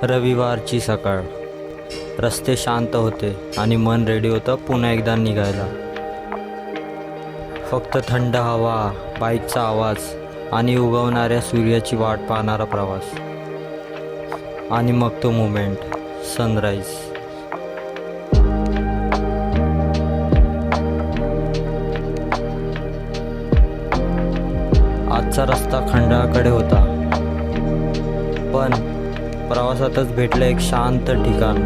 रविवारची सकाळ. रस्ते शांत होते आणि मन रेडी होतं पुन्हा एकदा निघायला. फक्त थंड हवा, बाईकचा आवाज आणि उगवणाऱ्या सूर्याची वाट पाहणारा प्रवास. आणि मग तो मोमेंट, सनराईज. आजचा रस्ता खंडाळाकडे होता, पण प्रवासातच भेटलं एक शांत ठिकाण,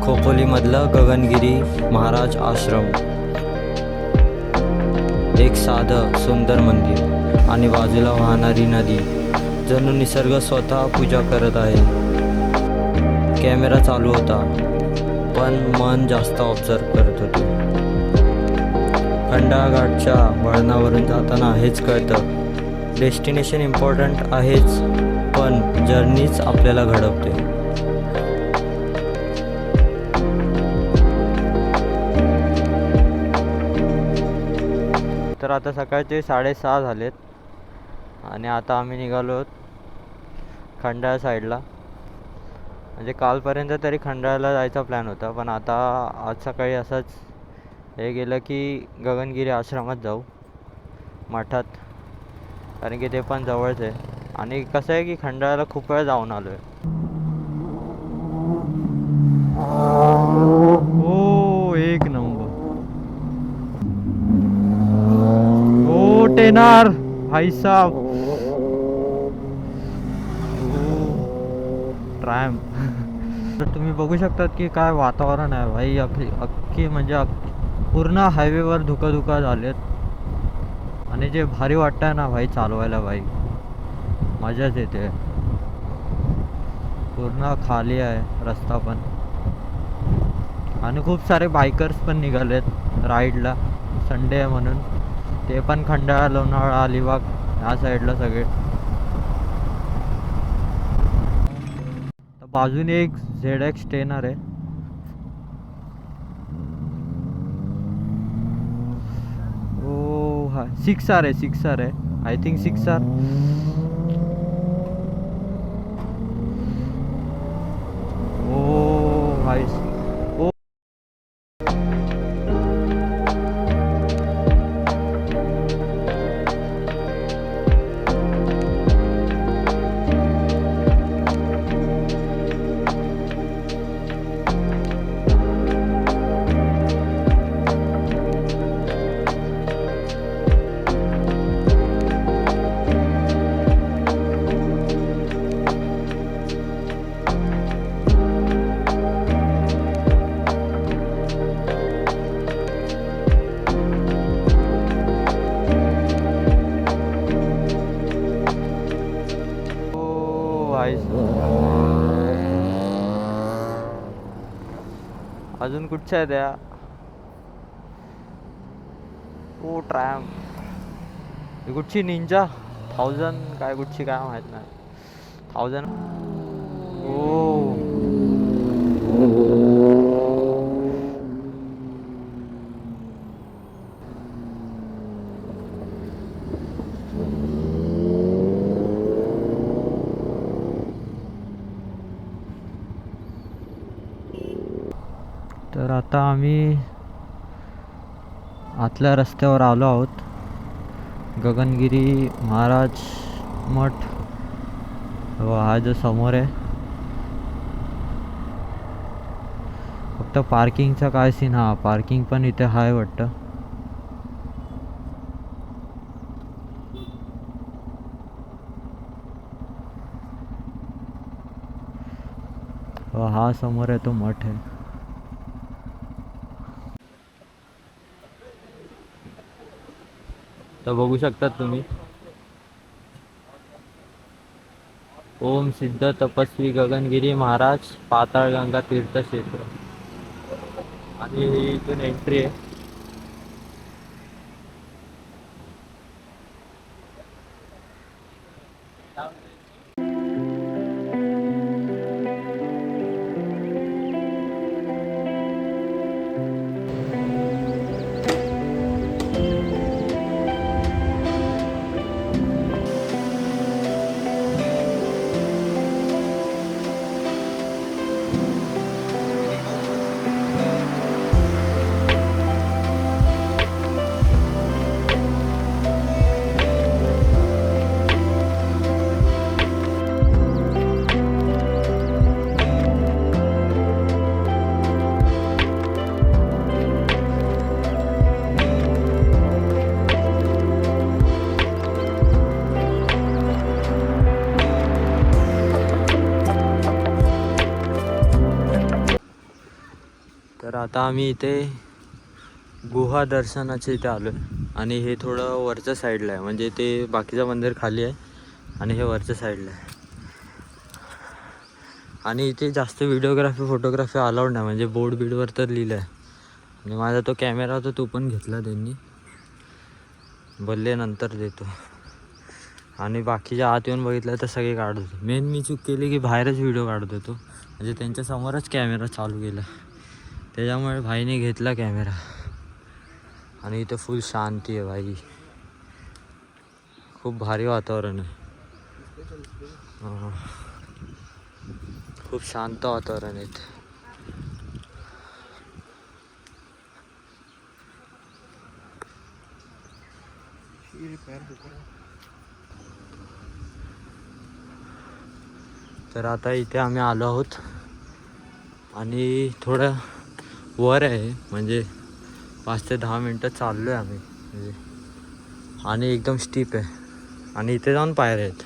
खोपोलीमधलं गगनगिरी महाराज आश्रम. एक साधं सुंदर मंदिर आणि बाजूला वाहणारी नदी, जणू निसर्ग स्वतः पूजा करत आहे. कॅमेरा चालू होता, पण मन जास्त ऑब्झर्व करत होते. खंडाळा घाटच्या वळणावरून जाताना हेच कळतं, डेस्टिनेशन इम्पॉर्टंट आहेच, पण जर्नीच आपल्याला घडवते. तर आता सकाळचे 6:30 झालेत आणि आता आम्ही निघालो आहोत खंडाळा साईडला. म्हणजे कालपर्यंत तरी खंडाळ्याला जायचा प्लॅन होता, पण आता आज सकाळी असंच हे गेलं की गगनगिरी आश्रमात जाऊ, मठात, कारण की ते पण जवळच आहे. आणि कसं आहे की खंडाळ्याला खूप वेळा जाऊन आलो आहे. हो, एक नंबर. हो टेनार भाई साहब, ट्रॅम्प. तर तुम्ही बघू शकतात की काय वातावरण आहे भाई. अख्खी म्हणजे पूर्ण हायवेवर धुका झालेत. आणि जे भारी वाटतंय ना भाई चालवायला, भाई मजाच येते. पूर्ण खाली आहे रस्ता पण, आणि खूप सारे बायकर्स पण निघालेत राईडला. संडे आहे म्हणून ते पण खंडाळा, लोणावळा, अलिबाग ह्या साईडला सगळे. तर बाजूने एक ZX टेनर आहे. ओ हा 6R आहे, 6R आहे, आय थिंक 6R. ओ भाई, ओ अजून कुठच्या आहे त्या? ओ ट्रॅम्प. कुठची निंजा 1000 काय कुठची काय माहित नाही. 1000. ओ तर आता आम्ही आतल्या रस्त्यावर आलो आहोत. गगनगिरी महाराज मठ हा जो समोर आहे. फक्त पार्किंगचा काय सीन, हा पार्किंग पण इथे हाय वाटतं. हा समोर आहे तो मठ आहे. तर बघू शकतात तुम्ही, ओम सिद्ध तपस्वी गगनगिरी महाराज पाताळगंगा तीर्थक्षेत्र. आणि इथून एंट्री आहे. आता आम्ही इथे गुहा दर्शनाच्या इथे आलो आहे आणि हे थोडं वरच्या साईडला आहे, म्हणजे ते बाकीचं मंदिर खाली आहे आणि हे वरच्या साईडला आहे. आणि इथे जास्त व्हिडिओग्राफी फोटोग्राफी अलाउड नाही, म्हणजे बोर्ड बीडवर तर लिहिलं आहे. आणि माझा तो कॅमेरा होता तो पण घेतला त्यांनी, बोलले नंतर देतो. आणि बाकीच्या आत येऊन बघितलं तर सगळे काढत होते. मेन मी चूक केली की बाहेरच व्हिडिओ काढत होतो, म्हणजे त्यांच्यासमोरच कॅमेरा चालू केला, त्याच्यामुळे भाईने घेतला कॅमेरा. आणि इथं फुल शांती आहे भाई, खूप भारी वातावरण आहे. खूप शांत वातावरण आहे. तर आता इथे आम्ही आलो आहोत आणि थोडं वर आहे, म्हणजे 5 ते 10 मिनटं चाललो आहे आम्ही म्हणजे. आणि एकदम स्टीप आहे आणि इथे जाऊन पायऱ्या आहेत.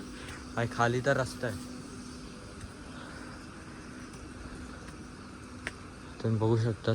आणि खाली तर रस्ता आहे, तुम्ही बघू शकतात.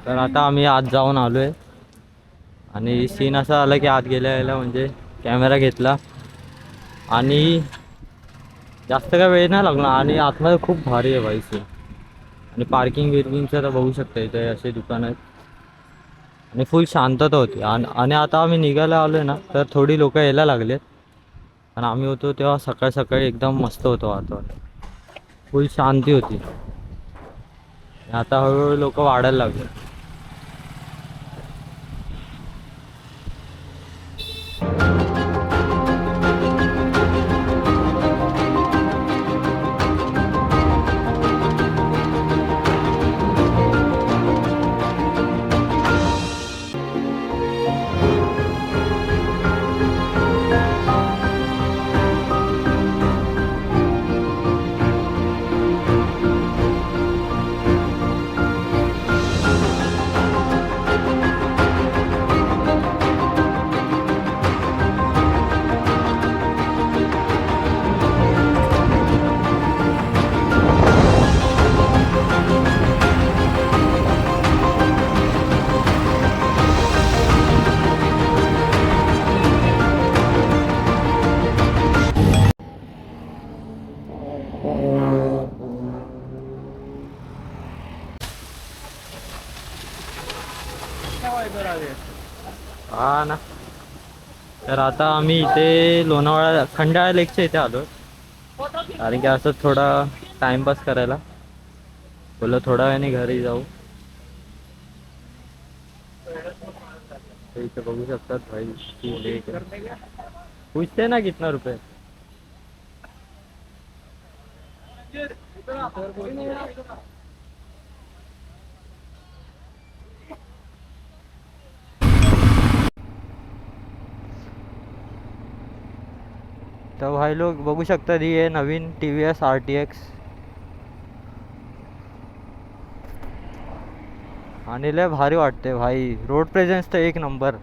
तर आता आम्ही आत जाऊन आलो आहे आणि सीन असा आला की आत गेल्या म्हणजे कॅमेरा घेतला आणि जास्त काय वेळ नाही लागला आणि आतमध्ये खूप भारी आहे बाई सीन. आणि पार्किंग बिर्किंगचं तर बघू शकता, इथे असे दुकानं आहेत आणि फुल शांतता होती. आणि आता आम्ही निघायला आलो आहे ना, तर थोडी लोक यायला लागलेत. आणि आम्ही होतो तेव्हा सकाळ सकाळी एकदम मस्त होतं वातावरण, फुल शांती होती. आता हळूहळू लोक वाढायला लागले. हा ना. तर आता आम्ही इथे लोणावळा खंडाळा लेकच्या इथे आलो कारण की असं थोडा टाइमपास करायला बोललो थोड्या वेळाने घरी जाऊ. इथे बघू शकतात भाई की लेक है. पूछते ना कितना रुपये. तर भाई लोग बघू शकतात ही आहे नवीन TVS RTX. आणि लय भारी वाटते भाई, रोड प्रेझेन्स तर एक नंबर.